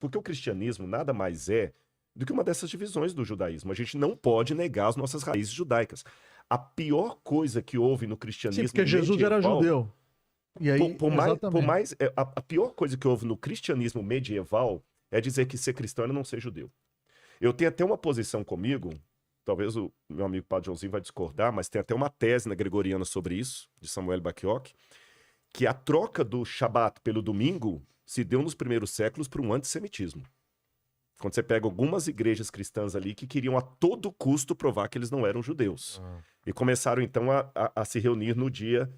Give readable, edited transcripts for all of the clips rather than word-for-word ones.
Porque o cristianismo nada mais é do que uma dessas divisões do judaísmo. A gente não pode negar as nossas raízes judaicas. A pior coisa que houve no Sim, cristianismo porque Jesus era medieval, judeu. E aí, exatamente. a pior coisa que houve no cristianismo medieval é dizer que ser cristão é não ser judeu. Eu tenho até uma posição comigo, talvez o meu amigo Padre Joãozinho vai discordar, mas tem até uma tese na Gregoriana sobre isso, de Samuel Bacchiocchi, que a troca do Shabat pelo domingo se deu nos primeiros séculos por um antissemitismo. Quando você pega algumas igrejas cristãs ali que queriam a todo custo provar que eles não eram judeus. E começaram então a se reunir num dia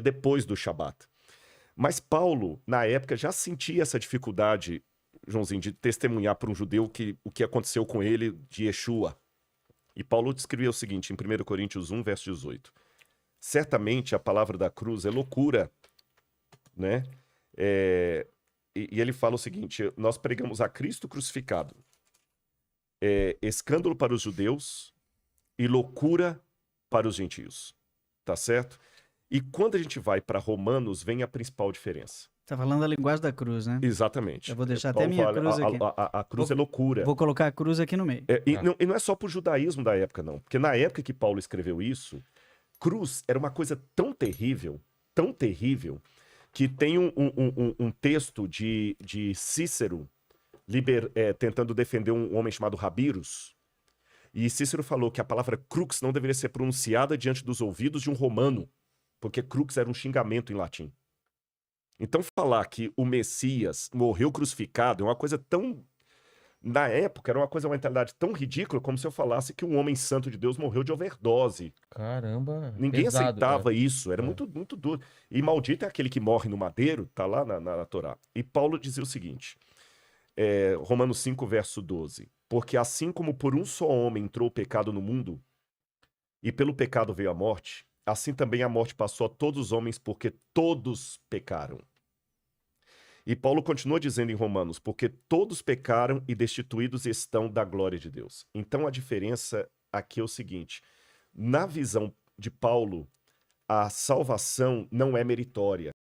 depois do Shabat. Mas Paulo, na época, já sentia essa dificuldade, Joãozinho, de testemunhar para um judeu o que aconteceu com ele de Yeshua. E Paulo descreveu o seguinte, em 1 Coríntios 1, verso 18. Certamente a palavra da cruz é loucura, né? E ele fala o seguinte, nós pregamos a Cristo crucificado, escândalo para os judeus e loucura para os gentios, tá certo? E quando a gente vai para Romanos, vem a principal diferença. Tá falando da linguagem da cruz, né? Exatamente. Eu vou deixar Paulo até minha fala, cruz aqui. A cruz é loucura. Vou colocar a cruz aqui no meio. E não é só pro judaísmo da época, não. Porque na época que Paulo escreveu isso, cruz era uma coisa tão terrível, que tem um texto de Cícero tentando defender um homem chamado Rabirus. E Cícero falou que a palavra crux não deveria ser pronunciada diante dos ouvidos de um romano, porque crux era um xingamento em latim. Então falar que o Messias morreu crucificado é uma coisa tão... Na época era uma mentalidade tão ridícula como se eu falasse que um homem santo de Deus morreu de overdose. Caramba. Ninguém pesado, aceitava né? isso, era muito, muito duro. E maldito é aquele que morre no madeiro, tá lá na Torá. E Paulo dizia o seguinte, Romanos 5, verso 12. Porque assim como por um só homem entrou o pecado no mundo, e pelo pecado veio a morte, assim também a morte passou a todos os homens, porque todos pecaram. E Paulo continua dizendo em Romanos, porque todos pecaram e destituídos estão da glória de Deus. Então a diferença aqui é o seguinte, na visão de Paulo, a salvação não é meritória.